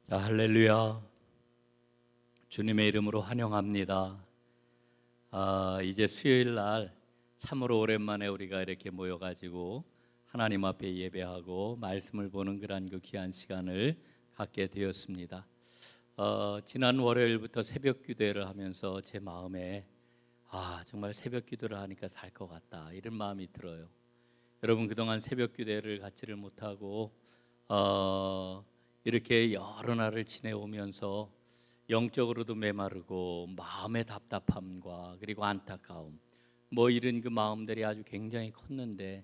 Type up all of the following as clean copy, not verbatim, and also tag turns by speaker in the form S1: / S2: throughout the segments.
S1: 자, 할렐루야. 주님의 이름으로 환영합니다. 이제 수요일 날 참으로 오랜만에 우리가 이렇게 모여가지고 하나님 앞에 예배하고 말씀을 보는 그런 그 귀한 시간을 갖게 되었습니다. 지난 월요일부터 새벽 기도회를 하면서 제 마음에 정말 새벽 기도를 하니까 살 것 같다 이런 마음이 들어요. 여러분, 그동안 새벽 기도회를 갖지를 못하고 이렇게 여러 날을 지내오면서 영적으로도 메마르고 마음의 답답함과 그리고 안타까움 이런 그 마음들이 아주 굉장히 컸는데,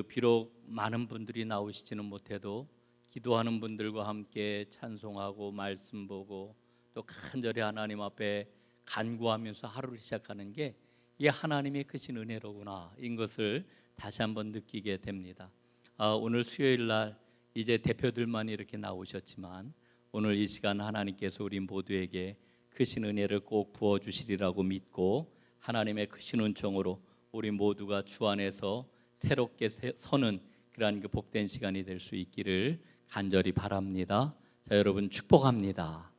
S1: 비록 많은 분들이 나오시지는 못해도 기도하는 분들과 함께 찬송하고 말씀 보고 또 간절히 하나님 앞에 간구하면서 하루를 시작하는 게 이게 하나님의 크신 은혜로구나, 인 것을 다시 한번 느끼게 됩니다. 오늘 수요일 날 이제 대표들만 이렇게 나오셨지만 오늘 이 시간 하나님께서 우리 모두에게 크신 은혜를 꼭 부어주시리라고 믿고, 하나님의 크신 은총으로 우리 모두가 주 안에서 새롭게 서는 그러한 그 복된 시간이 될 수 있기를 간절히 바랍니다. 자, 여러분 축복합니다.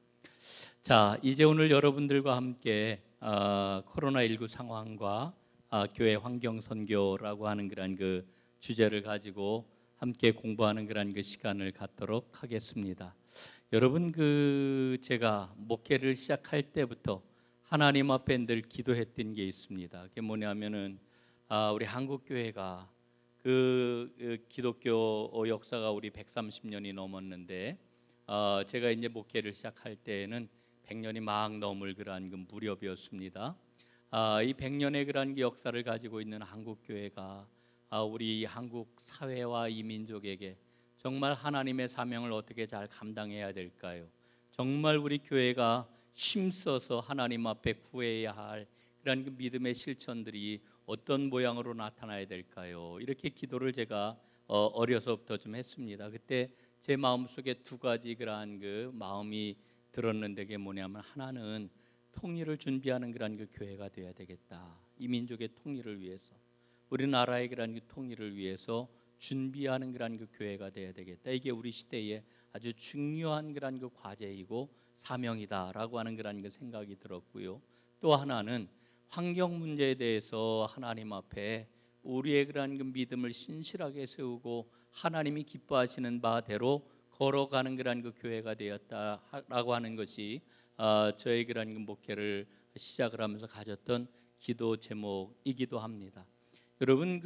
S1: 자, 이제 오늘 여러분들과 함께 코로나19 상황과 교회 환경 선교라고 하는 그런 그 주제를 가지고 함께 공부하는 그런 그 시간을 갖도록 하겠습니다. 여러분, 제가 목회를 시작할 때부터 하나님 앞에 늘 기도했던 게 있습니다. 그게 뭐냐면은 우리 한국 교회가 기독교 역사가 우리 130년이 넘었는데, 제가 이제 목회를 시작할 때에는 100년이 막 넘을 그러한 그 무렵이었습니다. 이 100년의 그러한 그 역사를 가지고 있는 한국 교회가 우리 한국 사회와 이 민족에게 정말 하나님의 사명을 어떻게 잘 감당해야 될까요? 정말 우리 교회가 힘써서 하나님 앞에 구해야 할 그런 그 믿음의 실천들이 어떤 모양으로 나타나야 될까요? 이렇게 기도를 제가 어려서부터 좀 했습니다. 그때 제 마음속에 두 가지 그러한 그 마음이 들었는데, 그게 뭐냐면, 하나는 통일을 준비하는 그런 그 교회가 되어야 되겠다. 이 민족의 통일을 위해서, 우리나라의 그런 그 통일을 위해서 준비하는 그런 그 교회가 되어야 되겠다. 이게 우리 시대에 아주 중요한 그런 그 과제이고 사명이다라고 하는 그런 그 생각이 들었고요. 또 하나는 환경 문제에 대해서 하나님 앞에 우리의 그런 그 믿음을 신실하게 세우고 하나님이 기뻐하시는 바대로 걸어가는 그런 그 교회가 되었다라고 하는 것이 저의 그런 그 목회를 시작을 하면서 가졌던 기도 제목이기도 합니다. 여러분,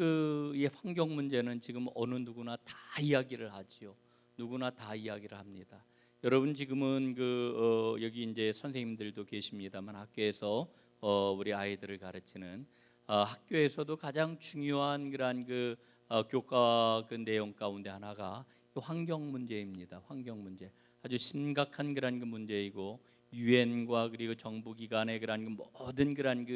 S1: 이 환경 문제는 지금 어느 누구나 다 이야기를 하지요. 누구나 다 이야기를 합니다. 여러분, 지금은 여기 이제 선생님들도 계십니다만, 학교에서 우리 아이들을 가르치는 학교에서도 가장 중요한 그러한 교과 그 내용 가운데 하나가 환경 문제입니다. 환경 문제, 아주 심각한 그러한 그 문제이고, 유엔과 그리고 정부 기관의 그러한 모든 그러한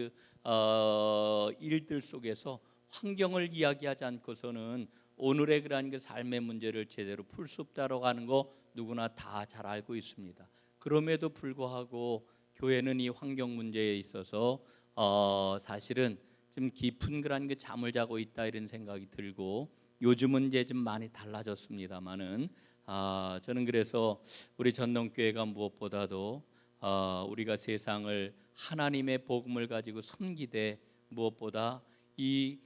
S1: 일들 속에서 환경을 이야기하지 않고서는 오늘의 그러한 그 삶의 문제를 제대로 풀 수 없다라고 하는 거 누구나 다 잘 알고 있습니다. 그럼에도 불구하고 교회는 이 환경 문제에 있어서 사실은 좀 깊은 그런 그 잠을 자고 있다, 이런 생각이 들고, 요즘은 이제 좀 많이 달라졌습니다만은 저는 그래서 우리 전동교회가 무엇보다도 우리가 세상을 하나님의 복음을 가지고 섬기되, 무엇보다 이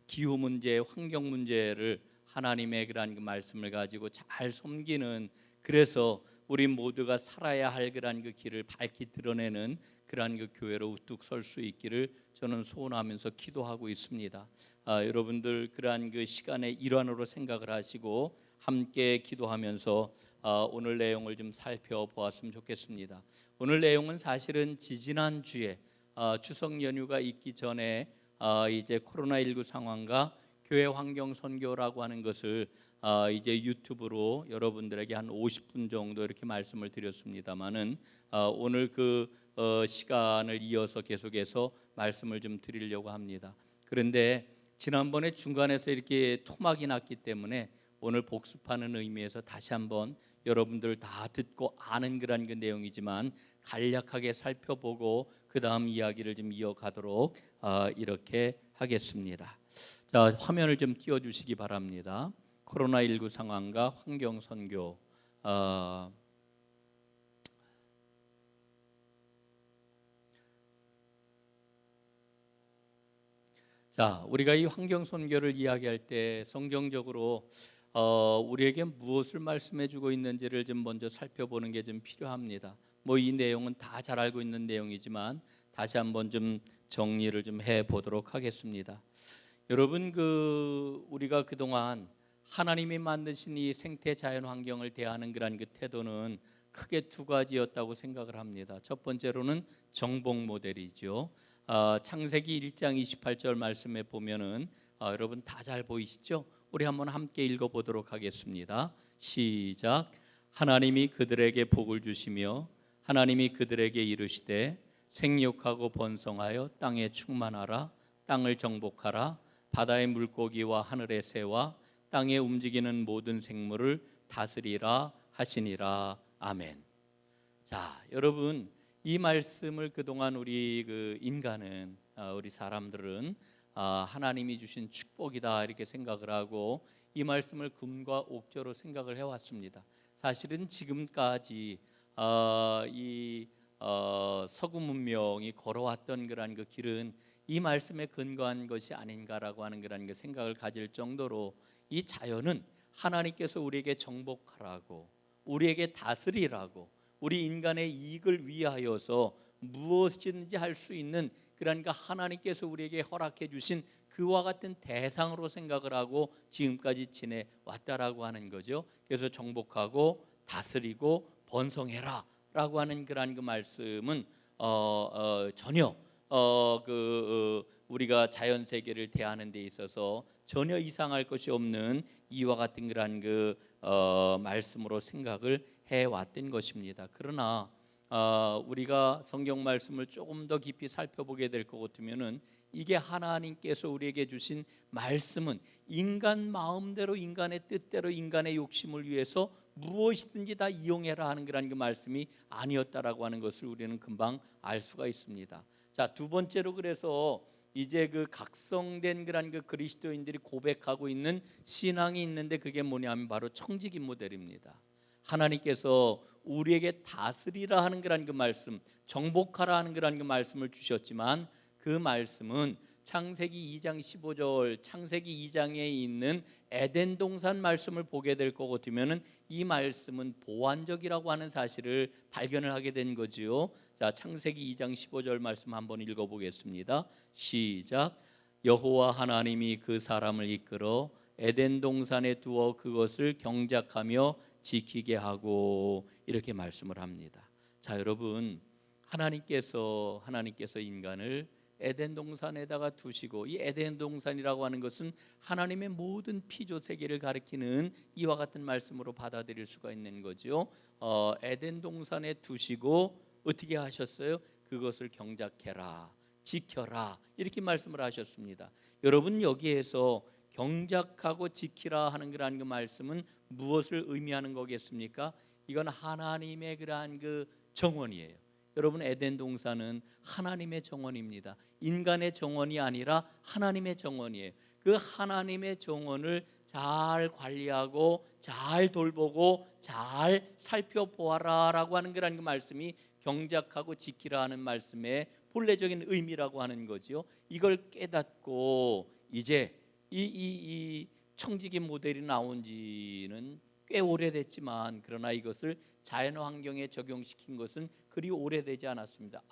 S1: 기후 문제, 환경 문제를 하나님의 그러한 그 말씀을 가지고 잘 섬기는, 그래서 우리 모두가 살아야 할 그러한 그 길을 밝히 드러내는 그러한 그 교회로 우뚝 설 수 있기를 저는 소원하면서 기도하고 있습니다. 여러분들 그러한 그 시간의 일환으로 생각을 하시고 함께 기도하면서 오늘 내용을 좀 살펴보았으면 좋겠습니다. 오늘 내용은 사실은 지지난 주에 추석 연휴가 있기 전에 이제 코로나19 상황과 교회 환경 선교라고 하는 것을 이제 유튜브로 여러분들에게 한 50분 정도 이렇게 말씀을 드렸습니다만은, 오늘 시간을 이어서 계속해서 말씀을 좀 드리려고 합니다. 그런데 지난번에 중간에서 이렇게 토막이 났기 때문에 오늘 복습하는 의미에서 다시 한번 여러분들 다 듣고 아는 그런 그 내용이지만 간략하게 살펴보고 그 다음 이야기를 좀 이어가도록 이렇게 하겠습니다. 자, 화면을 좀 띄워주시기 바랍니다. 코로나19 상황과 환경 선교. 자, 우리가 이 환경 선교를 이야기할 때 성경적으로 우리에게 무엇을 말씀해 주고 있는지를 좀 먼저 살펴보는 게 좀 필요합니다. 뭐 이 내용은 다 잘 알고 있는 내용이지만 다시 한번 좀 정리를 좀 해 보도록 하겠습니다. 여러분, 우리가 그동안 하나님이 만드신 이 생태 자연 환경을 대하는 그런 그 태도는 크게 두 가지였다고 생각을 합니다. 첫 번째로는 정복 모델이죠. 창세기 1장 28절 말씀에 보면은 여러분 다 잘 보이시죠? 우리 한번 함께 읽어보도록 하겠습니다. 시작. 하나님이 그들에게 복을 주시며 하나님이 그들에게 이르시되 생육하고 번성하여 땅에 충만하라. 땅을 정복하라. 바다의 물고기와 하늘의 새와 땅에 움직이는 모든 생물을 다스리라 하시니라. 아멘. 자, 여러분, 이 말씀을 그동안 우리 인간은 우리 사람들은 하나님이 주신 축복이다 이렇게 생각을 하고 이 말씀을 금과 옥조로 생각을 해왔습니다. 사실은 지금까지 서구 문명이 걸어왔던 그런 그 길은 이 말씀에 근거한 것이 아닌가라고 하는 그런 그 생각을 가질 정도로 이 자연은 하나님께서 우리에게 정복하라고, 우리에게 다스리라고, 우리 인간의 이익을 위하여서 무엇이든지 할 수 있는 그러니까 하나님께서 우리에게 허락해 주신 그와 같은 대상으로 생각을 하고 지금까지 지내왔다라고 하는 거죠. 그래서 정복하고 다스리고 번성해라 라고 하는 그러한 그 말씀은 전혀 우리가 자연 세계를 대하는 데 있어서 전혀 이상할 것이 없는 이와 같은 그러한 말씀으로 생각을 해왔던 것입니다. 그러나 우리가 성경 말씀을 조금 더 깊이 살펴보게 될 것 같으면은 이게 하나님께서 우리에게 주신 말씀은 인간 마음대로, 인간의 뜻대로, 인간의 욕심을 위해서 무엇이든지 다 이용해라 하는 그런 그 말씀이 아니었다라고 하는 것을 우리는 금방 알 수가 있습니다. 자, 두 번째로 그래서 이제 각성된 그런 그리스도인들이 고백하고 있는 신앙이 있는데 그게 뭐냐면 바로 청지기 모델입니다. 하나님께서 우리에게 다스리라 하는 그런 그 말씀, 정복하라 하는 그런 그 말씀을 주셨지만 그 말씀은 창세기 2장 15절, 창세기 2장에 있는 에덴 동산 말씀을 보게 될 것 같으면은 이 말씀은 보완적이라고 하는 사실을 발견을 하게 된 거지요. 자, 창세기 2장 15절 말씀 한번 읽어보겠습니다. 시작. 여호와 하나님이 그 사람을 이끌어 에덴 동산에 두어 그것을 경작하며 지키게 하고 이렇게 말씀을 합니다. 자, 여러분, 하나님께서 인간을 에덴 동산에다가 두시고 이 에덴 동산이라고 하는 것은 하나님의 모든 피조 세계를 가리키는 이와 같은 말씀으로 받아들일 수가 있는 거죠. 에덴 동산에 두시고 어떻게 하셨어요? 그것을 경작해라, 지켜라 이렇게 말씀을 하셨습니다. 여러분, 여기에서 경작하고 지키라 하는 그러한 그 말씀은 무엇을 의미하는 거겠습니까? 이건 하나님의 그러한 정원이에요. 여러분, 에덴 동산은 하나님의 정원입니다. 인간의 정원이 아니라 하나님의 정원이에요. 그 하나님의 정원을 잘 관리하고 잘 돌보고 잘 살펴보아라라고 하는 그런 그 말씀이 경작하고 지키라 하는 말씀의 본래적인 의미라고 하는 거죠. 이걸 깨닫고 이제 이 청지기 모델이 나온 지는 꽤 오래됐지만 그러나 이것을 자연 환경에 적용시킨 것은 그리 오래되지 않았습니다.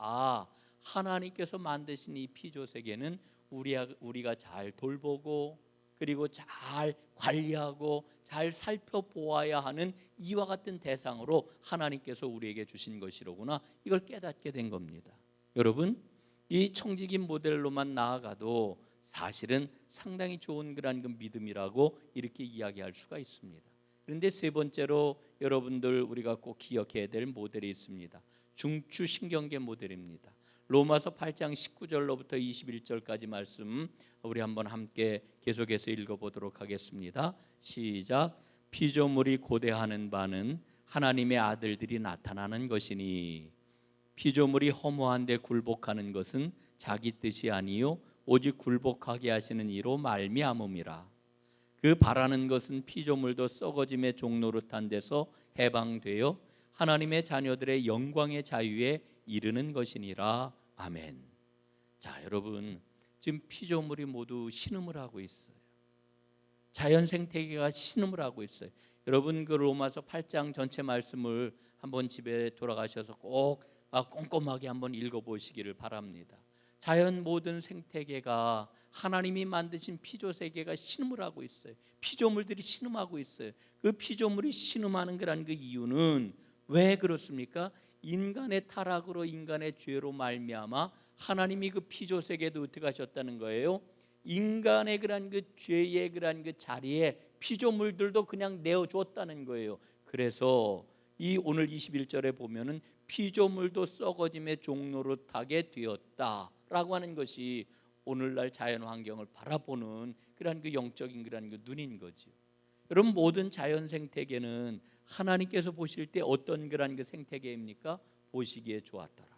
S1: 하나님께서 만드신 이 피조 세계는 우리가 잘 돌보고 그리고 잘 관리하고 잘 살펴보아야 하는 이와 같은 대상으로 하나님께서 우리에게 주신 것이로구나, 이걸 깨닫게 된 겁니다. 여러분, 이 청지기 모델로만 나아가도 사실은 상당히 좋은 그런 믿음이라고 이렇게 이야기할 수가 있습니다. 그런데 세 번째로 여러분들 우리가 꼭 기억해야 될 모델이 있습니다. 중추신경계 모델입니다. 로마서 8장 19절로부터 21절까지 말씀 우리 한번 함께 계속해서 읽어보도록 하겠습니다. 시작. 피조물이 고대하는 바는 하나님의 아들들이 나타나는 것이니 피조물이 허무한데 굴복하는 것은 자기 뜻이 아니요 오직 굴복하게 하시는 이로 말미암음이라. 그 바라는 것은 피조물도 썩어짐의 종노릇한 데서 해방되어 하나님의 자녀들의 영광의 자유에 이르는 것이니라. 아멘. 자, 여러분, 지금 피조물이 모두 신음을 하고 있어요. 자연 생태계가 신음을 하고 있어요. 여러분 그 로마서 8장 전체 말씀을 한번 집에 돌아가셔서 꼭 꼼꼼하게 한번 읽어보시기를 바랍니다. 자연 모든 생태계가 하나님이 만드신 피조 세계가 신음을 하고 있어요. 피조물들이 신음하고 있어요. 그 피조물이 신음하는 거란 그 이유는 왜 그렇습니까? 인간의 타락으로 인간의 죄로 말미암아 하나님이 그 피조 세계도 어떻게 하셨다는 거예요? 인간의 그런 그 죄의 그런 그 자리에 피조물들도 그냥 내어줬다는 거예요. 그래서 이 오늘 21절에 보면은 피조물도 썩어짐의 종로로 타게 되었다라고 하는 것이 오늘날 자연 환경을 바라보는 그런 그 영적인 그런 그 눈인 거죠. 여러분 모든 자연 생태계는 하나님께서 보실 때 어떤 그런 그 생태계입니까? 보시기에 좋았더라.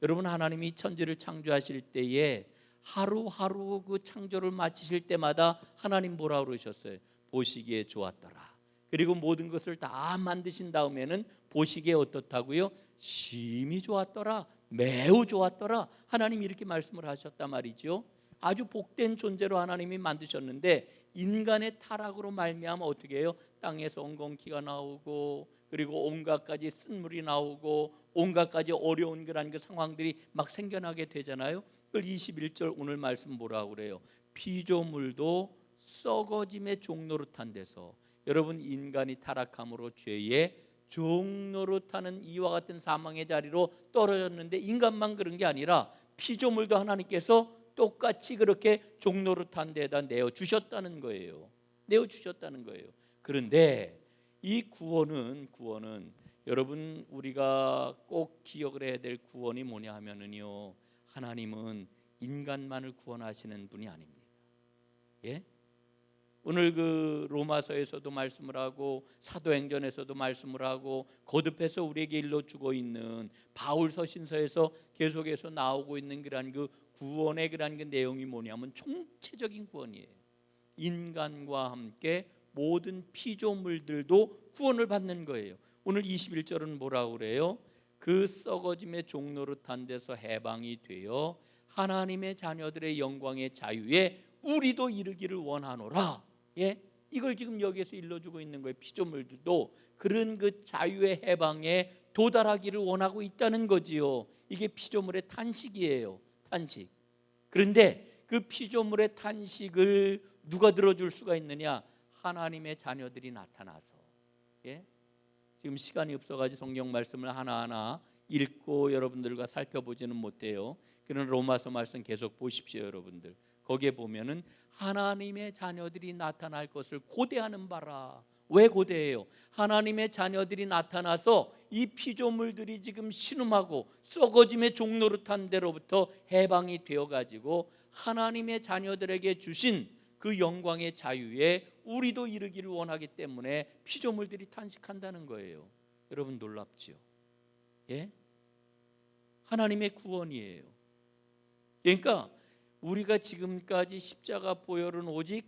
S1: 여러분 하나님이 천지를 창조하실 때에 하루하루 그 창조를 마치실 때마다 하나님 뭐라 그러셨어요? 보시기에 좋았더라. 그리고 모든 것을 다 만드신 다음에는 보시기에 어떻다고요? 심히 좋았더라. 매우 좋았더라. 하나님이 이렇게 말씀을 하셨단 말이죠. 아주 복된 존재로 하나님이 만드셨는데 인간의 타락으로 말미암아 어떻게 해요? 땅에서 엉겅퀴가 나오고 그리고 온갖 가지 쓴물이 나오고 온갖 가지 어려운 그런 그 상황들이 막 생겨나게 되잖아요. 그걸 21절 오늘 말씀 뭐라고 그래요? 피조물도 썩어짐의 종노릇한 데서 여러분 인간이 타락함으로 죄의 종노릇하는 이와 같은 사망의 자리로 떨어졌는데 인간만 그런 게 아니라 피조물도 하나님께서 똑같이 그렇게 종노릇한 데다 내어주셨다는 거예요. 내어주셨다는 거예요. 그런데 이 구원은 여러분 우리가 꼭 기억을 해야 될 구원이 뭐냐 하면은요, 하나님은 인간만을 구원하시는 분이 아닙니다. 예? 오늘 그 로마서에서도 말씀을 하고 사도행전에서도 말씀을 하고 거듭해서 우리에게 일러주고 있는 바울 서신서에서 계속해서 나오고 있는 그러한 그 구원의 그러한 그 내용이 뭐냐면 총체적인 구원이에요. 인간과 함께 모든 피조물들도 구원을 받는 거예요. 오늘 21절은 뭐라고 그래요? 그 썩어짐의 종노릇한 데서 해방이 되어 하나님의 자녀들의 영광의 자유에 우리도 이르기를 원하노라. 예? 이걸 지금 여기에서 일러주고 있는 거예요. 피조물들도 그런 그 자유의 해방에 도달하기를 원하고 있다는 거지요. 이게 피조물의 탄식이에요. 탄식. 그런데 그 피조물의 탄식을 누가 들어줄 수가 있느냐? 하나님의 자녀들이 나타나서. 예? 지금 시간이 없어가지고 성경 말씀을 하나하나 읽고 여러분들과 살펴보지는 못해요. 그런 로마서 말씀 계속 보십시오, 여러분들. 거기에 보면은 하나님의 자녀들이 나타날 것을 고대하는 바라. 왜 고대해요? 하나님의 자녀들이 나타나서 이 피조물들이 지금 신음하고 썩어짐의 종노릇한 데로부터 해방이 되어가지고 하나님의 자녀들에게 주신 그 영광의 자유에 우리도 이르기를 원하기 때문에 피조물들이 탄식한다는 거예요. 여러분 놀랍지요? 예? 하나님의 구원이에요. 그러니까 우리가 지금까지 십자가 보혈은 오직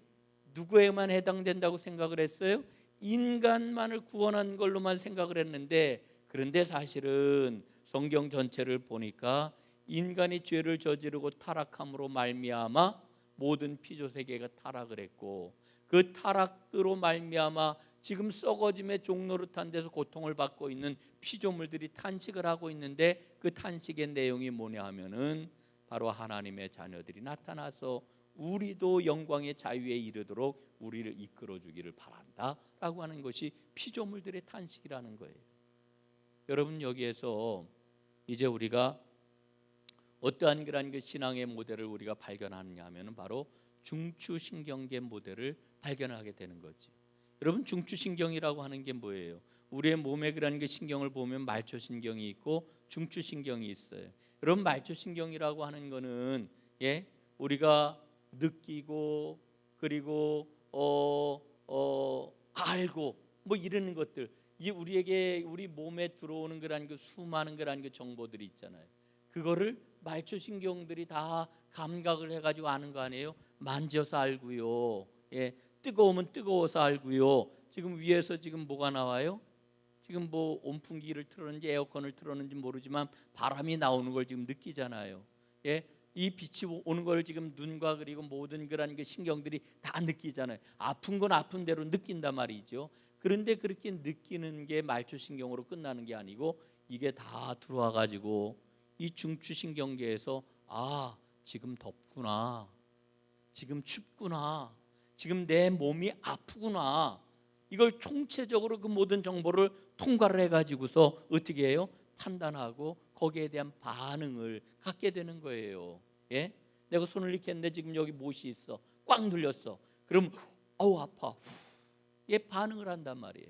S1: 누구에만 해당된다고 생각을 했어요? 인간만을 구원한 걸로만 생각을 했는데, 그런데 사실은 성경 전체를 보니까 인간이 죄를 저지르고 타락함으로 말미암아 모든 피조 세계가 타락을 했고, 그 타락으로 말미암아 지금 썩어짐의 종노릇한 데서 고통을 받고 있는 피조물들이 탄식을 하고 있는데, 그 탄식의 내용이 뭐냐 하면은 바로 하나님의 자녀들이 나타나서 우리도 영광의 자유에 이르도록 우리를 이끌어 주기를 바란다 라고 하는 것이 피조물들의 탄식이라는 거예요. 여러분 여기에서 이제 우리가 어떠한 그런 그 신앙의 모델을 우리가 발견하느냐 하면 바로 중추신경계 모델을 발견하게 되는 거죠. 여러분 중추신경이라고 하는 게 뭐예요? 우리의 몸에 그런 그 신경을 보면 말초신경이 있고 중추신경이 있어요. 여러분 말초신경이라고 하는 거는 우리가 느끼고 그리고 알고 뭐 이러는 것들, 이 우리에게 우리 몸에 들어오는 그런 그 수많은 그런 그 정보들이 있잖아요. 그거를 말초신경들이 다 감각을 해가지고 아는 거 아니에요? 만져서 알고요. 뜨거우면 뜨거워서 알고요. 지금 위에서 지금 뭐가 나와요? 지금 뭐 온풍기를 틀었는지 에어컨을 틀었는지 모르지만 바람이 나오는 걸 지금 느끼잖아요. 이 빛이 오는 걸 지금 눈과 그리고 모든 그런 그 신경들이 다 느끼잖아요. 아픈 건 아픈 대로 느낀단 말이죠. 그런데 그렇게 느끼는 게 말초신경으로 끝나는 게 아니고 이게 다 들어와 가지고 이 중추신경계에서 아, 지금 덥구나, 지금 춥구나, 지금 내 몸이 아프구나, 이걸 총체적으로 그 모든 정보를 통과를 해가지고서 어떻게 해요? 판단하고 거기에 대한 반응을 갖게 되는 거예요. 예? 내가 손을 이렇게 했는데 지금 여기 못이 있어, 꽉 눌렸어. 그럼 아우 아파. 얘 반응을 한단 말이에요.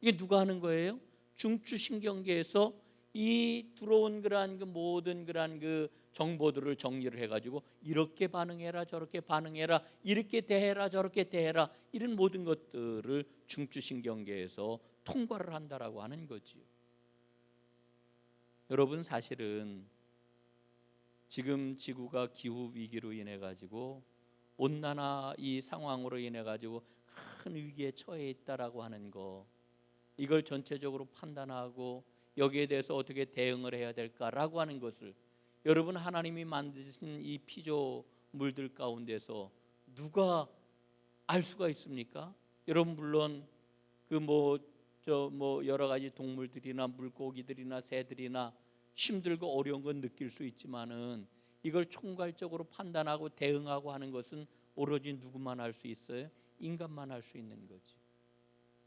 S1: 이게 누가 하는 거예요? 중추신경계에서 이 들어온 그러한 그 모든 그러한 그 정보들을 정리를 해가지고 이렇게 반응해라, 저렇게 반응해라, 이렇게 대해라, 저렇게 대해라, 이런 모든 것들을 중추신경계에서 통과를 한다라고 하는 거지요. 여러분, 사실은 지금 지구가 기후 위기로 인해 가지고 온난화 이 상황으로 인해 가지고 큰 위기에 처해 있다라고 하는 거, 이걸 전체적으로 판단하고 여기에 대해서 어떻게 대응을 해야 될까라고 하는 것을 여러분, 하나님이 만드신 이 피조물들 가운데서 누가 알 수가 있습니까? 여러분, 물론 그 여러 가지 동물들이나 물고기들이나 새들이나 힘들고 어려운 건 느낄 수 있지만은 이걸 총괄적으로 판단하고 대응하고 하는 것은 오로지 누구만 할 수 있어요? 인간만 할 수 있는 거지.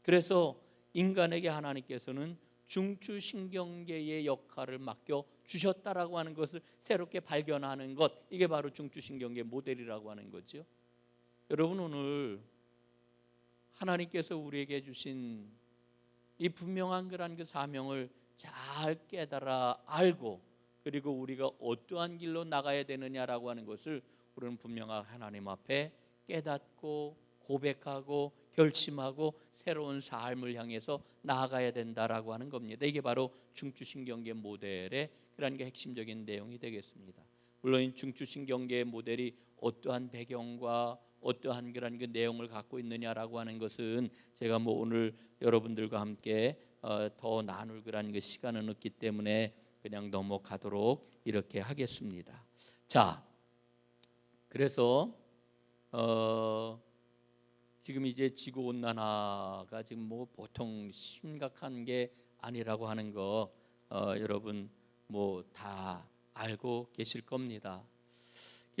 S1: 그래서 인간에게 하나님께서는 중추신경계의 역할을 맡겨 주셨다라고 하는 것을 새롭게 발견하는 것, 이게 바로 중추신경계 모델이라고 하는 거죠. 여러분, 오늘 하나님께서 우리에게 주신 이 분명한 그런 그 사명을 잘 깨달아 알고 그리고 우리가 어떠한 길로 나가야 되느냐라고 하는 것을 우리는 분명하게 하나님 앞에 깨닫고 고백하고 결심하고 새로운 삶을 향해서 나아가야 된다라고 하는 겁니다. 이게 바로 중추신경계 모델의 그런 게 핵심적인 내용이 되겠습니다. 물론 중추신경계 모델이 어떠한 배경과 어떠한 그런 그 내용을 갖고 있느냐라고 하는 것은 제가 오늘 여러분들과 함께 더 나눌 그런 그 시간은 없기 때문에 그냥 넘어가도록 이렇게 하겠습니다. 자, 그래서 지금 이제 지구 온난화가 지금 보통 심각한 게 아니라고 하는 거 여러분 다 알고 계실 겁니다.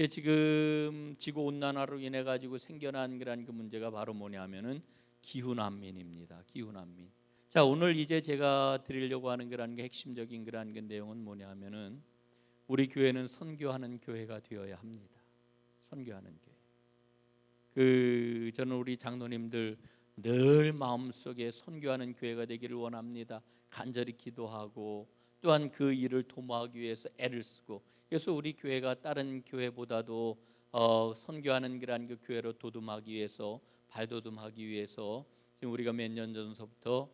S1: 지금 지구 온난화로 인해 가지고 생겨난 그런 그 문제가 바로 뭐냐면은 기후 난민입니다. 기후 난민. 자, 오늘 이제 제가 드리려고 하는 그런 게 핵심적인 그런 그 내용은 뭐냐면은 우리 교회는 선교하는 교회가 되어야 합니다. 선교하는 교회. 저는 우리 장로님들 늘 마음속에 선교하는 교회가 되기를 원합니다. 간절히 기도하고 또한 그 일을 도모하기 위해서 애를 쓰고, 그래서 우리 교회가 다른 교회보다도 선교하는 그런 그 교회로 도듬하기 위해서, 발돋움하기 위해서 지금 우리가 몇 년 전서부터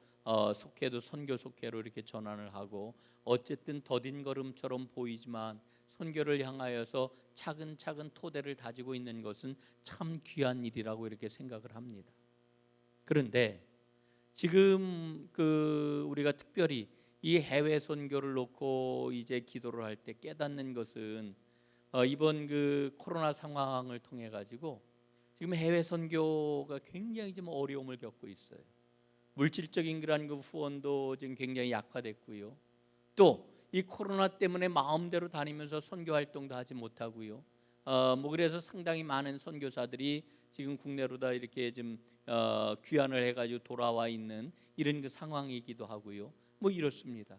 S1: 속회도 선교 속회로 이렇게 전환을 하고, 어쨌든 더딘 걸음처럼 보이지만 선교를 향하여서 차근차근 토대를 다지고 있는 것은 참 귀한 일이라고 이렇게 생각을 합니다. 그런데 지금 우리가 특별히 이 해외 선교를 놓고 이제 기도를 할 때 깨닫는 것은 이번 코로나 상황을 통해 가지고 지금 해외 선교가 굉장히 좀 어려움을 겪고 있어요. 물질적인 그런 후원도 지금 굉장히 약화됐고요. 또 이 코로나 때문에 마음대로 다니면서 선교 활동도 하지 못하고요. 그래서 상당히 많은 선교사들이 지금 국내로 다 이렇게 좀 귀환을 해가지고 돌아와 있는 이런 상황이기도 하고요. 이렇습니다.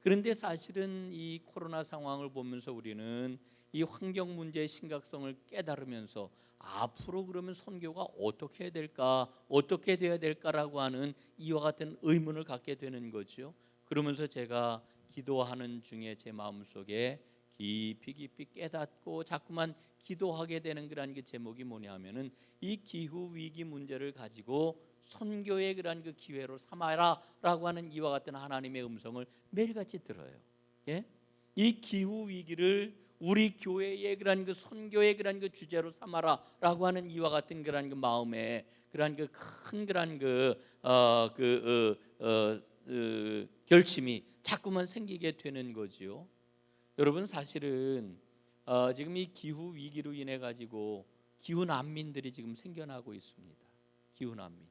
S1: 그런데 사실은 이 코로나 상황을 보면서 우리는 이 환경 문제의 심각성을 깨달으면서 앞으로 그러면 선교가 어떻게 해야 될까, 어떻게 돼야 될까라고 하는 이와 같은 의문을 갖게 되는 거죠. 그러면서 제가 기도하는 중에 제 마음속에 깊이 깨닫고 자꾸만 기도하게 되는 그런 그 제목이 뭐냐면은 이 기후 위기 문제를 가지고 선교의 그런 그 기회로 삼아라라고 하는 이와 같은 하나님의 음성을 매일같이 들어요. 예? 이 기후 위기를 우리 교회의 그런 그 선교의 그런 그 주제로 삼아라라고 하는 이와 같은 그런 그 마음에 그런 그 큰 그런 결심이 자꾸만 생기게 되는 거지요. 여러분, 사실은 지금 이 기후 위기로 인해 가지고 기후 난민들이 지금 생겨나고 있습니다. 기후 난민.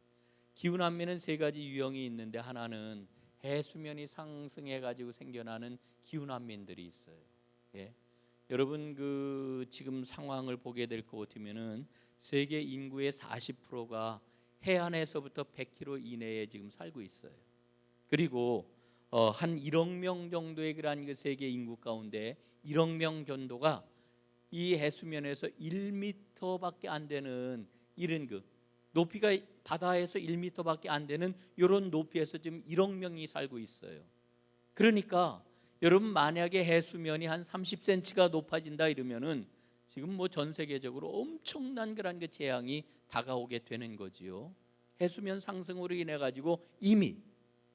S1: 기후 난민은 세 가지 유형이 있는데 하나는 해수면이 상승해 가지고 생겨나는 기후 난민들이 있어요. 예. 여러분 그 지금 상황을 보게 될 것 같으면은 세계 인구의 40%가 해안에서부터 100km 이내에 지금 살고 있어요. 그리고 한 1억 명 정도의 그러한 그 세계 인구 가운데 1억 명 정도가 이 해수면에서 1m밖에 안 되는 이런 그 높이가 바다에서 1m밖에 안 되는 이런 높이에서 지금 1억 명이 살고 있어요. 그러니까 여러분 만약에 해수면이 한 30cm가 높아진다 이러면은 지금 뭐 전 세계적으로 엄청난 그런 그 재앙이 다가오게 되는 거지요. 해수면 상승으로 인해 가지고 이미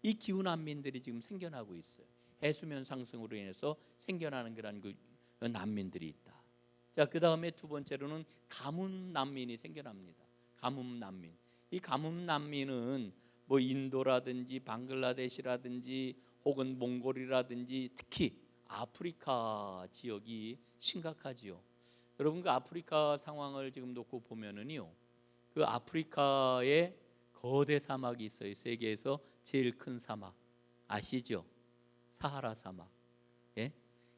S1: 이 기후 난민들이 지금 생겨나고 있어요. 해수면 상승으로 인해서 생겨나는 그런 그 난민들이 있다. 자, 그 다음에 두 번째로는 가뭄 난민이 생겨납니다. 가뭄 난민. 이 가뭄 난민은 뭐 인도라든지 방글라데시라든지 혹은 몽골이라든지 특히 아프리카 지역이 심각하지요. 여러분 그 아프리카 상황을 지금 놓고 보면은요, 그 아프리카에 거대 사막이 있어요. 세계에서 제일 큰 사막 아시죠? 사하라 사막. 예?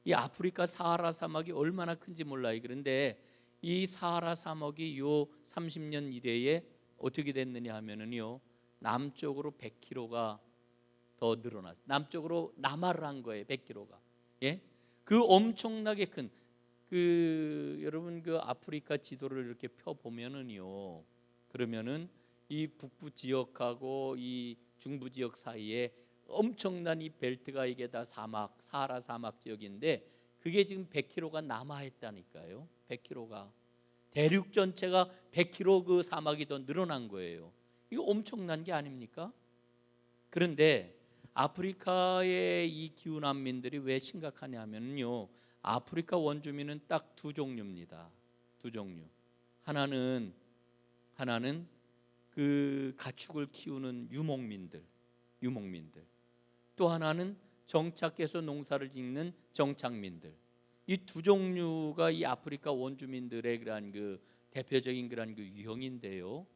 S1: 이 아프리카 사하라 사막이 얼마나 큰지 몰라요. 그런데 이 사하라 사막이 요 30년 이내에 어떻게 됐느냐 하면은요, 남쪽으로 100km가 더 늘어났어요. 남쪽으로 남하를 한 거예요. 100km가. 예? 그 엄청나게 큰 그 여러분 그 아프리카 지도를 이렇게 펴 보면은요, 그러면은 이 북부 지역하고 이 중부 지역 사이에 엄청난 이 벨트가 이게 다 사막, 사하라 사막 지역인데 그게 지금 100km가 남하했다니까요. 100km가 대륙 전체가 100km 그 사막이 더 늘어난 거예요. 이거 엄청난 게 아닙니까? 그런데 아프리카의 이 기후 난민들이 왜 심각하냐면요, 아프리카 원주민은 딱 두 종류입니다. 두 종류. 하나는 그 가축을 키우는 유목민들. 또 하나는 정착해서 농사를 짓는 정착민들. 이 두 종류가 이 아프리카 원주민들의 그러한 그 대표적인 그러한 그 유형인데요.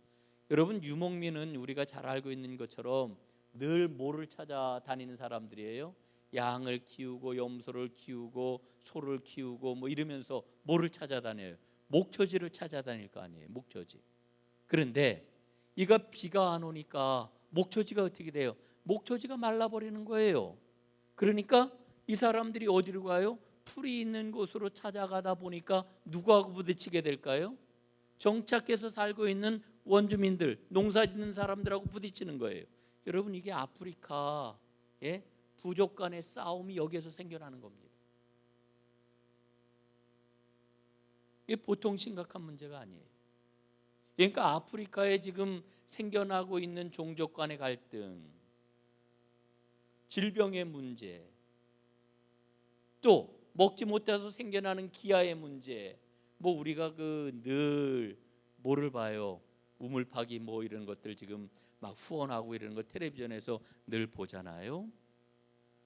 S1: 여러분 유목민은 우리가 잘 알고 있는 것처럼 늘 뭐를 찾아다니는 사람들이에요? 양을 키우고 염소를 키우고 소를 키우고 뭐 이러면서 뭐를 찾아다녀요? 목초지를 찾아다닐 거 아니에요. 목초지. 그런데 이가 비가 안 오니까 목초지가 어떻게 돼요? 목초지가 말라버리는 거예요. 그러니까 이 사람들이 어디로 가요? 풀이 있는 곳으로 찾아가다 보니까 누구하고 부딪히게 될까요? 정착해서 살고 있는 원주민들, 농사짓는 사람들하고 부딪히는 거예요. 여러분 이게 아프리카 부족 간의 싸움이 여기에서 생겨나는 겁니다. 이게 보통 심각한 문제가 아니에요. 그러니까 아프리카에 지금 생겨나고 있는 종족 간의 갈등, 질병의 문제, 또 먹지 못해서 생겨나는 기아의 문제, 뭐 우리가 그 늘 뭐를 봐요? 우물파기 뭐 이런 것들 지금 막 후원하고 이런 거 텔레비전에서 늘 보잖아요.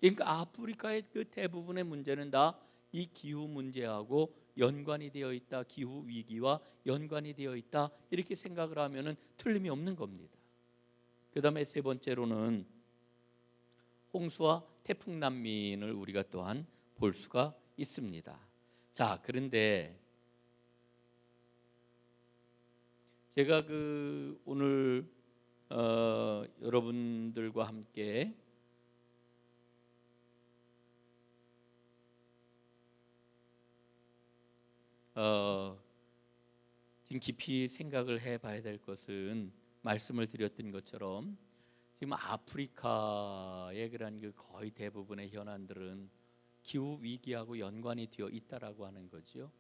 S1: 그러니까 아프리카의 그 대부분의 문제는 다 이 기후 문제하고 연관이 되어 있다. 기후 위기와 연관이 되어 있다. 이렇게 생각을 하면은 틀림이 없는 겁니다. 그다음에 세 번째로는 홍수와 태풍 난민을 우리가 또한 볼 수가 있습니다. 자, 그런데 제가 그 오늘 여러분들과 함께 지금 깊이 생각을 해봐야 될 것은 말씀을 드렸던 것처럼 지금 아프리카의 그런 그 거의 대부분의 현안들은 기후 위기하고 연관이 되어 있다라고 하는 거죠.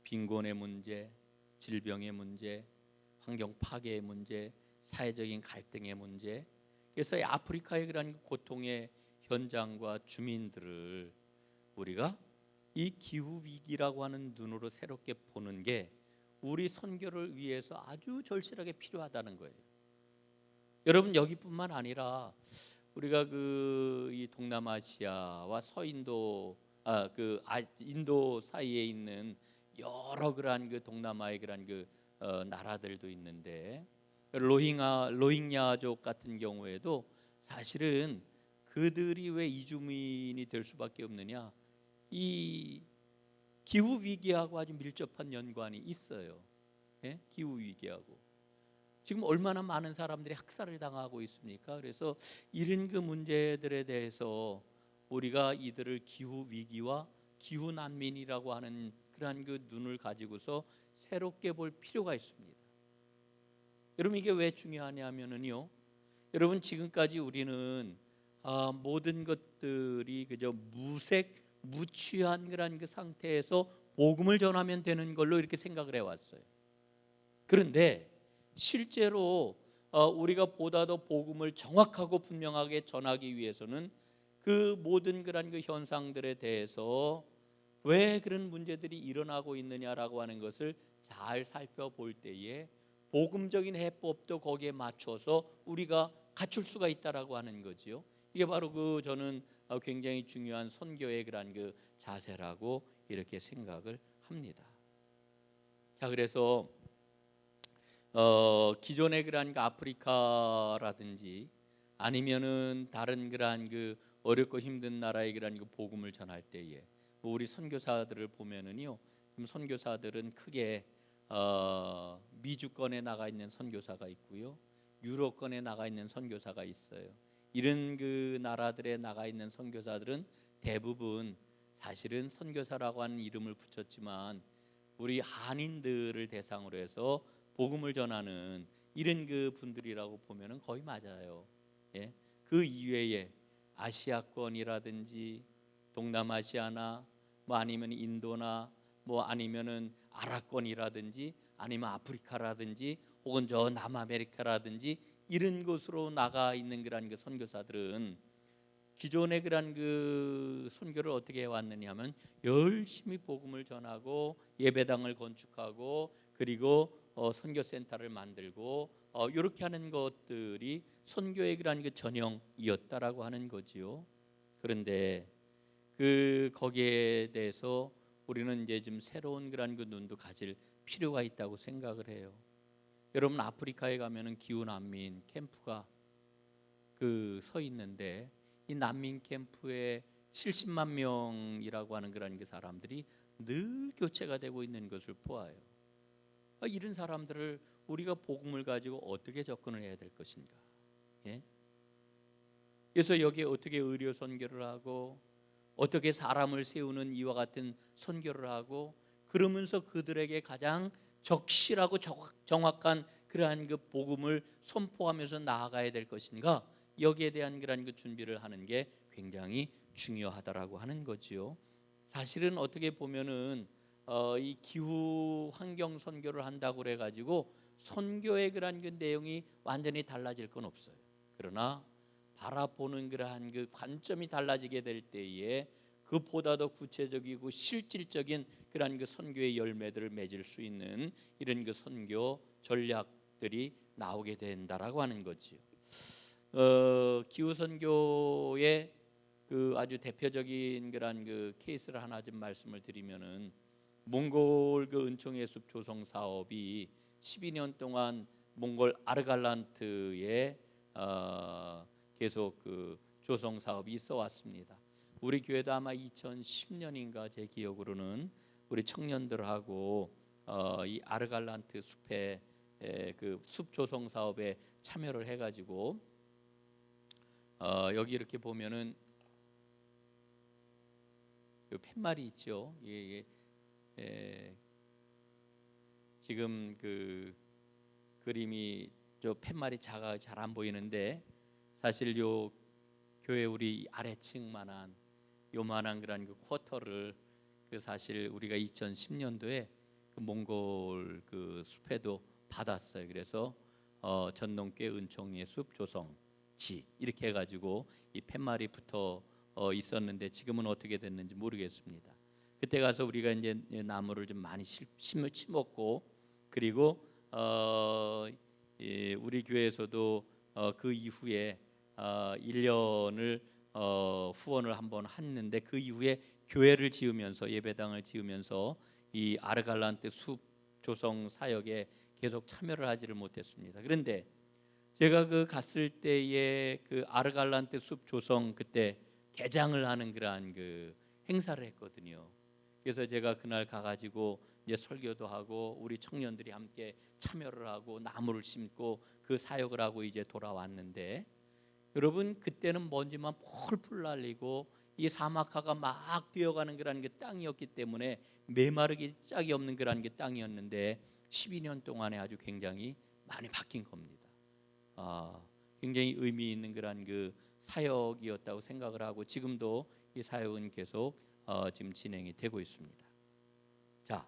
S1: 빈곤의 문제, 질병의 문제, 환경 파괴의 문제, 사회적인 갈등의 문제. 그래서 이 아프리카의 그런 고통의 현장과 주민들을 우리가 이 기후 위기라고 하는 눈으로 새롭게 보는 게 우리 선교를 위해서 아주 절실하게 필요하다는 거예요. 여러분 여기뿐만 아니라 우리가 그 이 동남아시아와 서인도 인도 사이에 있는 여러 그러한 그 동남아의 그러한 그 나라들도 있는데 로힝야족 같은 경우에도 사실은 그들이 왜 이주민이 될 수밖에 없느냐? 이 기후 위기하고 아주 밀접한 연관이 있어요. 예? 기후 위기하고 지금 얼마나 많은 사람들이 학살을 당하고 있습니까? 그래서 이런 그 문제들에 대해서 우리가 이들을 기후 위기와 기후 난민이라고 하는 그러한 그 눈을 가지고서 새롭게 볼 필요가 있습니다. 여러분 이게 왜 중요하냐면은요. 여러분 지금까지 우리는 모든 것들이 그저 무취한 그런 그 상태에서 복음을 전하면 되는 걸로 이렇게 생각을 해왔어요. 그런데 실제로 우리가 보다 더 복음을 정확하고 분명하게 전하기 위해서는 그 모든 그런 그 현상들에 대해서 왜 그런 문제들이 일어나고 있느냐라고 하는 것을 잘 살펴볼 때에 복음적인 해법도 거기에 맞춰서 우리가 갖출 수가 있다라고 하는 거지요. 이게 바로 그 저는 굉장히 중요한 선교의 그런 그 자세라고 이렇게 생각을 합니다. 자, 그래서 기존의 그러한 그 아프리카라든지 아니면은 다른 그러한 그 어렵고 힘든 나라의 그러한 그 복음을 전할 때에 우리 선교사들을 보면은요, 선교사들은 크게 미주권에 나가 있는 선교사가 있고요, 유럽권에 나가 있는 선교사가 있어요. 이런 그 나라들에 나가 있는 선교사들은 대부분 사실은 선교사라고 하는 이름을 붙였지만 우리 한인들을 대상으로 해서 복음을 전하는 이런 그 분들이라고 보면은 거의 맞아요. 예? 그 이외에 아시아권이라든지 동남아시아나 뭐 아니면 인도나 뭐 아니면은 아랍권이라든지 아니면 아프리카라든지 혹은 저 남아메리카라든지 이런 곳으로 나가 있는 그런 그 선교사들은 기존의 그런 그 선교를 어떻게 해왔느냐 하면 열심히 복음을 전하고 예배당을 건축하고 그리고 선교센터를 만들고 이렇게 하는 것들이 선교의 그런 그 전형이었다라고 하는 거지요. 그런데 그 거기에 대해서 우리는 이제 좀 새로운 그런 그 눈도 가질 필요가 있다고 생각을 해요. 여러분 아프리카에 가면은 기후 난민 캠프가 그 서 있는데 이 난민 캠프에 70만 명이라고 하는 그런 그 사람들이 늘 교체가 되고 있는 것을 보아요. 이런 사람들을 우리가 복음을 가지고 어떻게 접근을 해야 될 것인가? 예? 그래서 여기에 어떻게 의료 선교를 하고 어떻게 사람을 세우는 이와 같은 선교를 하고 그러면서 그들에게 가장 적실하고 정확한 그러한 그 복음을 선포하면서 나아가야 될 것인가? 여기에 대한 그런 그 준비를 하는 게 굉장히 중요하다라고 하는 거지요. 사실은 어떻게 보면은 이 기후 환경 선교를 한다고 그래 가지고 선교의 그러한 그 내용이 완전히 달라질 건 없어요. 그러나 바라보는 그러한 그 관점이 달라지게 될 때에 그보다 더 구체적이고 실질적인 그러한 그 선교의 열매들을 맺을 수 있는 이런 그 선교 전략들이 나오게 된다라고 하는 거지요. 기후 선교의 그 아주 대표적인 그런 그 케이스를 하나 좀 말씀을 드리면은 몽골 그 은총의 숲 조성 사업이 12년 동안 몽골 아르갈란트에 계속 그 조성 사업이 있어 왔습니다. 우리 교회도 아마 2010년인가 제 기억으로는 우리 청년들하고 이 아르갈란트 숲에 그 숲 조성 사업에 참여를 해가지고 여기 이렇게 보면은 그 팻말이 있죠. 지금 그 그림이 저 팻말이 작아 잘 안 보이는데 사실 요 교회 우리 아래층만한 요만한 그런 그 쿼터를 그 사실 우리가 2010년도에 그 몽골 그 숲에도 받았어요. 그래서 전농교회 은총의 숲 조성지 이렇게 해가지고 이 팻말이 붙어 있었는데 지금은 어떻게 됐는지 모르겠습니다. 그때 가서 우리가 이제 나무를 좀 많이 심었고 그리고 우리 교회에서도 그 이후에 1년을 후원을 한번 했는데 그 이후에 교회를 지으면서 예배당을 지으면서 이 아르갈란트 숲 조성 사역에 계속 참여를 하지를 못했습니다. 그런데 제가 그 갔을 때에 그 아르갈란트 숲 조성 그때 개장을 하는 그러한 그 행사를 했거든요. 그래서 제가 그날 가가지고 이제 설교도 하고 우리 청년들이 함께 참여를 하고 나무를 심고 그 사역을 하고 이제 돌아왔는데, 여러분 그때는 먼지만 폴폴 날리고 이 사막화가 막 뛰어가는 그런 게 땅이었기 때문에 메마르기 짝이 없는 그런 게 땅이었는데 12년 동안에 아주 굉장히 많이 바뀐 겁니다. 굉장히 의미 있는 그런 그 사역이었다고 생각을 하고 지금도 이 사역은 계속 지금 진행이 되고 있습니다. 자,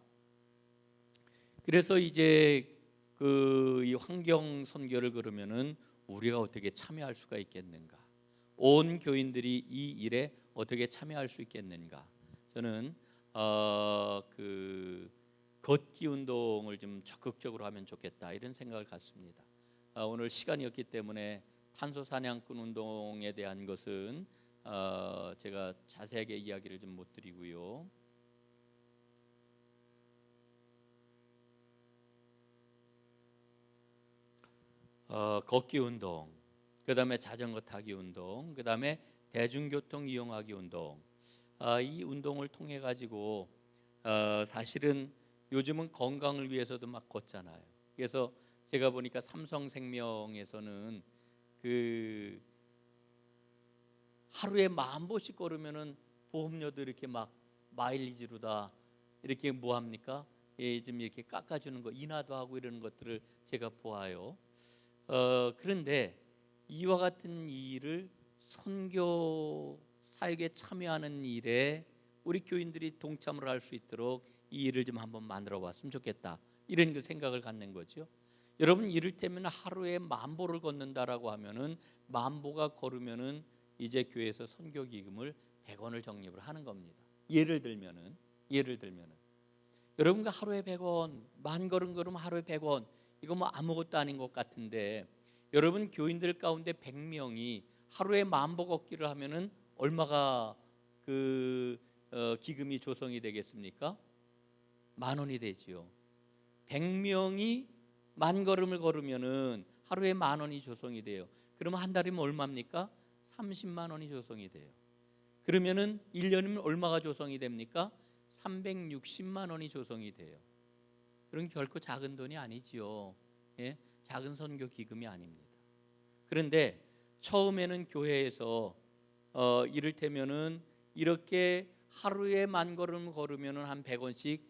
S1: 그래서 이제 그 이 환경 선교를 그러면은 우리가 어떻게 참여할 수가 있겠는가? 온 교인들이 이 일에 어떻게 참여할 수 있겠는가? 저는 그 걷기 운동을 좀 적극적으로 하면 좋겠다 이런 생각을 갖습니다. 오늘 시간이 없기 때문에 탄소 사냥꾼 운동에 대한 것은 제가 자세하게 이야기를 좀 못 드리고요. 걷기 운동, 그다음에 자전거 타기 운동, 그다음에 대중교통 이용하기 운동. 이 운동을 통해 가지고 사실은 요즘은 건강을 위해서도 막 걷잖아요. 그래서 제가 보니까 삼성생명에서는 그 하루에 10,000보씩 걸으면은 보험료도 이렇게 막 마일리지로다 이렇게 뭐 합니까? 좀 이렇게 깎아주는 거 인하도 하고 이러는 것들을 제가 보아요. 그런데 이와 같은 일을 선교 사역에 참여하는 일에 우리 교인들이 동참을 할 수 있도록 이 일을 좀 한번 만들어 봤으면 좋겠다 이런 그 생각을 갖는 거죠. 여러분 이를테면 하루에 10,000보를 걷는다라고 하면은 10,000보가 걸으면은 이제 교회에서 선교 기금을 100원을 적립을 하는 겁니다. 예를 들면은 여러분과 하루에 100원, 10,000걸음 걸으면 하루에 100원, 이거 뭐 아무것도 아닌 것 같은데 여러분 교인들 가운데 100명이 하루에 10,000보 걷기를 하면은 얼마가 그 기금이 조성이 되겠습니까? 10,000원이 되지요. 100명이 10,000걸음을 걸으면은 하루에 10,000원이 조성이 돼요. 그러면 한 달이면 얼마입니까? 30만 원이 조성이 돼요. 그러면은 1년이면 얼마가 조성이 됩니까? 360만 원이 조성이 돼요. 그런 결코 작은 돈이 아니지요. 예? 작은 선교 기금이 아닙니다. 그런데 처음에는 교회에서 이를테면은 이렇게 하루에 10,000걸음 걸으면은 한 100원씩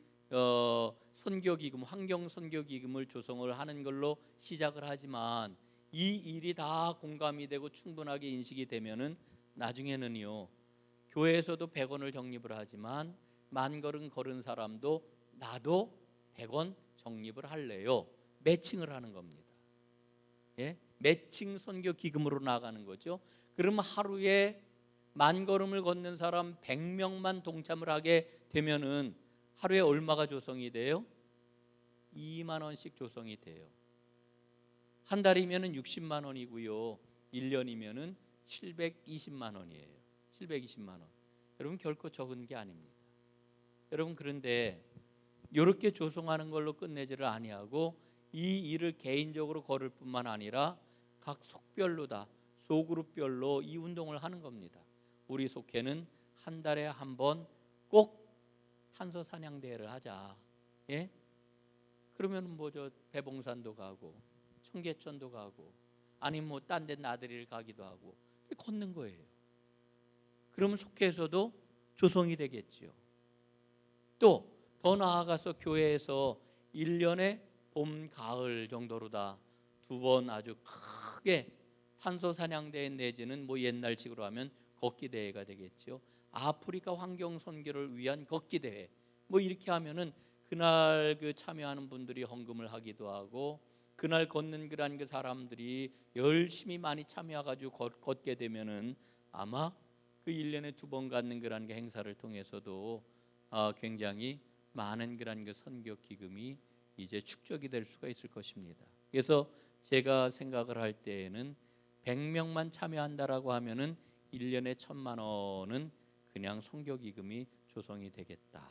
S1: 선교 기금, 환경 선교 기금을 조성을 하는 걸로 시작을 하지만 이 일이 다 공감이 되고 충분하게 인식이 되면은 나중에는요 교회에서도 100원을 적립을 하지만 10,000걸음 걸은 사람도 나도 100원 적립을 할래요. 매칭을 하는 겁니다. 예? 매칭 선교 기금으로 나가는 거죠. 그러면 하루에 10,000걸음을 걷는 사람 100명만 동참을 하게 되면은 하루에 얼마가 조성이 돼요? 2만 원씩 조성이 돼요. 한 달이면은 60만 원이고요. 1년이면은 720만 원이에요. 720만 원. 여러분 결코 적은 게 아닙니다. 여러분 그런데 이렇게 조성하는 걸로 끝내지를 아니하고 이 일을 개인적으로 걸을 뿐만 아니라 각 속별로다, 소그룹별로 이 운동을 하는 겁니다. 우리 속회는 한 달에 한 번 꼭 탄소 사냥 대회를 하자. 예? 그러면 뭐 저 대봉산도 가고 청계천도 가고 아니면 뭐 딴 데 나들이를 가기도 하고 걷는 거예요. 그러면 속회에서도 조성이 되겠지요. 또 더 나아가서 교회에서 1년에 봄, 가을 정도로다 2번 아주 크게 탄소 사냥대회 내지는 뭐 옛날식으로 하면 걷기 대회가 되겠죠. 아프리카 환경 선교를 위한 걷기 대회 뭐 이렇게 하면은 그날 그 참여하는 분들이 헌금을 하기도 하고 그날 걷는 그런 그 사람들이 열심히 많이 참여해가지고 걷게 되면은 아마 그 1년에 2번 갖는 그런 그 행사를 통해서도 굉장히 많은 그런 그 선교 기금이 이제 축적이 될 수가 있을 것입니다. 그래서 제가 생각을 할 때에는 100명만 참여한다라고 하면은 1년에 1,000만 원은 그냥 선교 기금이 조성이 되겠다.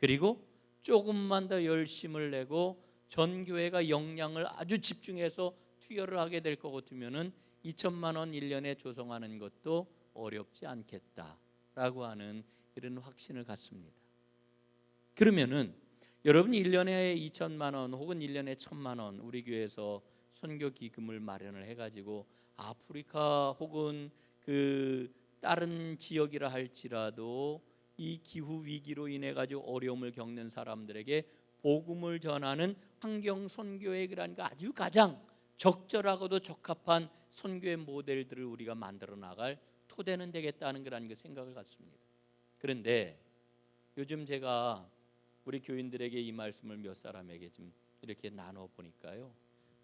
S1: 그리고 조금만 더 열심을 내고 전 교회가 역량을 아주 집중해서 투여를 하게 될 것 같으면은 2천만 원 1년에 조성하는 것도 어렵지 않겠다라고 하는 이런 확신을 갖습니다. 그러면은 여러분 1년에 2천만 원 혹은 1년에 1,000만 원 우리 교회에서 선교 기금을 마련을 해가지고 아프리카 혹은 그 다른 지역이라 할지라도 이 기후 위기로 인해 가지고 어려움을 겪는 사람들에게 복음을 전하는 환경 선교의 그런 아주 가장 적절하고도 적합한 선교의 모델들을 우리가 만들어 나갈 토대는 되겠다는 그런 생각을 갖습니다. 그런데 요즘 제가 우리 교인들에게 이 말씀을 몇 사람에게 좀 이렇게 나눠 보니까요,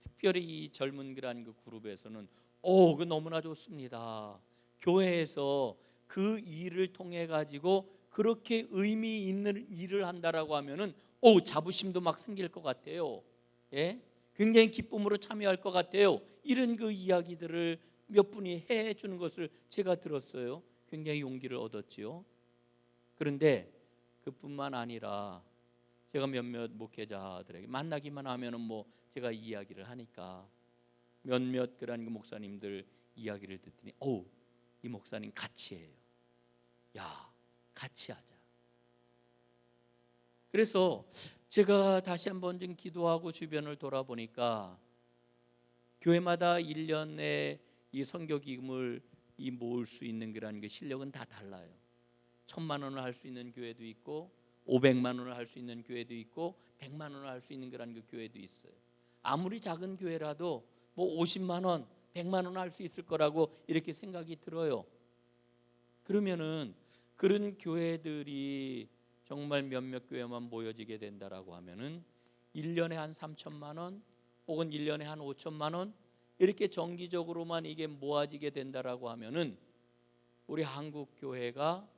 S1: 특별히 이 젊은 그런 그 그룹에서는 그 너무나 좋습니다. 교회에서 그 일을 통해 가지고 그렇게 의미 있는 일을 한다라고 하면은 자부심도 막 생길 것 같아요. 예? 굉장히 기쁨으로 참여할 것 같아요. 이런 그 이야기들을 몇 분이 해 주는 것을 제가 들었어요. 굉장히 용기를 얻었지요. 그런데 그뿐만 아니라 제가 몇몇 목회자들에게 만나기만 하면은 제가 이야기를 하니까 몇몇 그런 그 목사님들 이야기를 듣더니 이 목사님 같이 해요. 야, 같이 하자. 그래서 제가 다시 한번 좀 기도하고 주변을 돌아보니까 교회마다 1년에 이 선교 기금을 모을 수 있는 그런 그 실력은 다 달라요. 1,000만 원을 할 수 있는 교회도 있고 500만 원을 할 수 있는 교회도 있고 100만 원을 할 수 있는 그런 그 교회도 있어요. 아무리 작은 교회라도 50만 원, 100만 원 할 수 있을 거라고 이렇게 생각이 들어요. 그러면은 그런 교회들이 정말 몇몇 교회만 모여지게 된다라고 하면은 1년에 한 3천만 원 혹은 1년에 한 5천만 원 이렇게 정기적으로만 이게 모아지게 된다라고 하면은 우리 한국 교회가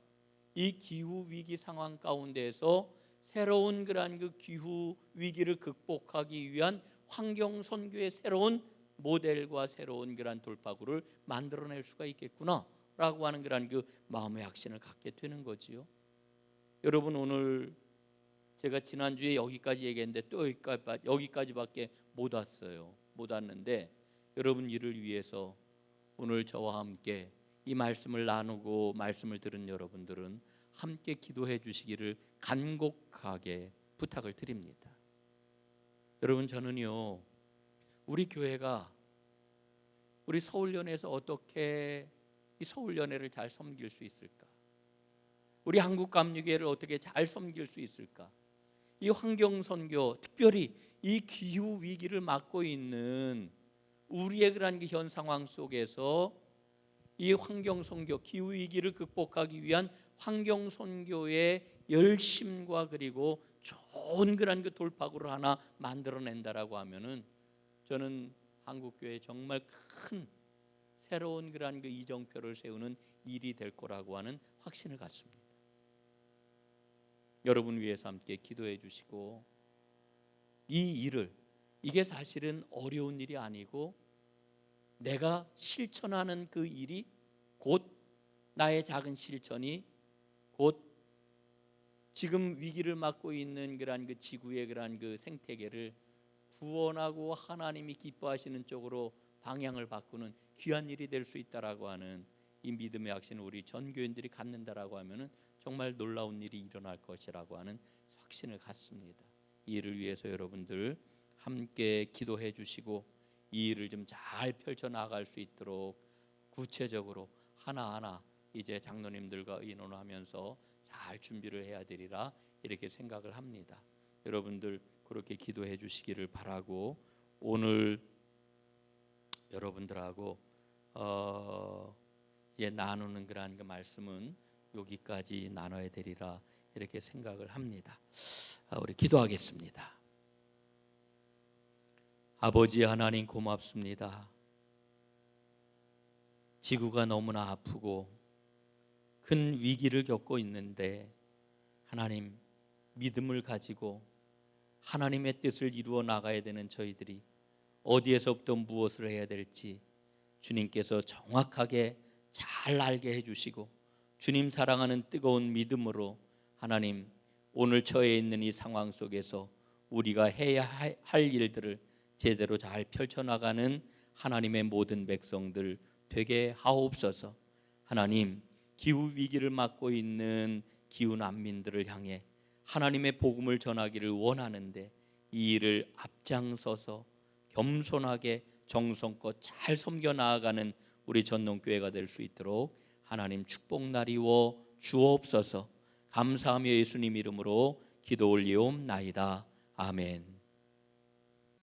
S1: 이 기후 위기 상황 가운데에서 새로운 그러한 그 기후 위기를 극복하기 위한 환경 선교의 새로운 모델과 새로운 그러한 돌파구를 만들어낼 수가 있겠구나라고 하는 그러한 그 마음의 확신을 갖게 되는 거지요. 여러분, 오늘 제가 지난주에 여기까지 얘기했는데 또 여기까지밖에 못 왔는데 여러분 이를 위해서 오늘 저와 함께 이 말씀을 나누고 말씀을 들은 여러분들은 함께 기도해 주시기를 간곡하게 부탁을 드립니다. 여러분, 저는요, 우리 교회가 우리 서울연회에서 어떻게 이 서울연회를 잘 섬길 수 있을까? 우리 한국감리교회를 어떻게 잘 섬길 수 있을까? 이 환경선교, 특별히 이 기후 위기를 맞고 있는 우리의 그런 현 상황 속에서 이 환경선교, 기후 위기를 극복하기 위한 환경선교의 열심과 그리고 좋은 그런 그 돌파구를 하나 만들어낸다라고 하면은 저는 한국교회에 정말 큰 새로운 그런 그 이정표를 세우는 일이 될 거라고 하는 확신을 갖습니다. 여러분 위해서 함께 기도해 주시고 이 일을 이게 사실은 어려운 일이 아니고 내가 실천하는 그 일이 곧 나의 작은 실천이 곧 지금 위기를 맞고 있는 그러한 그 지구의 그러한 그 생태계를 구원하고 하나님이 기뻐하시는 쪽으로 방향을 바꾸는 귀한 일이 될 수 있다라고 하는 이 믿음의 확신을 우리 전 교인들이 갖는다라고 하면은 정말 놀라운 일이 일어날 것이라고 하는 확신을 갖습니다. 이 일을 위해서 여러분들 함께 기도해 주시고 이 일을 좀 잘 펼쳐 나갈 수 있도록 구체적으로 하나하나 이제 장로님들과 의논하면서 잘 준비를 해야 되리라 이렇게 생각을 합니다. 여러분들 그렇게 기도해 주시기를 바라고 오늘 여러분들하고 이제 나누는 그러한 그 말씀은 여기까지 나눠야 되리라 이렇게 생각을 합니다. 우리 기도하겠습니다. 아버지 하나님 고맙습니다. 지구가 너무나 아프고 큰 위기를 겪고 있는데 하나님 믿음을 가지고 하나님의 뜻을 이루어 나가야 되는 저희들이 어디에서부터 무엇을 해야 될지 주님께서 정확하게 잘 알게 해주시고 주님 사랑하는 뜨거운 믿음으로 하나님 오늘 처해 있는 이 상황 속에서 우리가 해야 할 일들을 제대로 잘 펼쳐나가는 하나님의 모든 백성들 되게 하옵소서. 하나님, 기후 위기를 맞고 있는 기후 난민들을 향해 하나님의 복음을 전하기를 원하는데 이 일을 앞장서서 겸손하게 정성껏 잘 섬겨 나아가는 우리 전농교회가 될 수 있도록 하나님 축복 나리워 주옵소서. 감사하며 예수님 이름으로 기도 올리옵나이다. 아멘.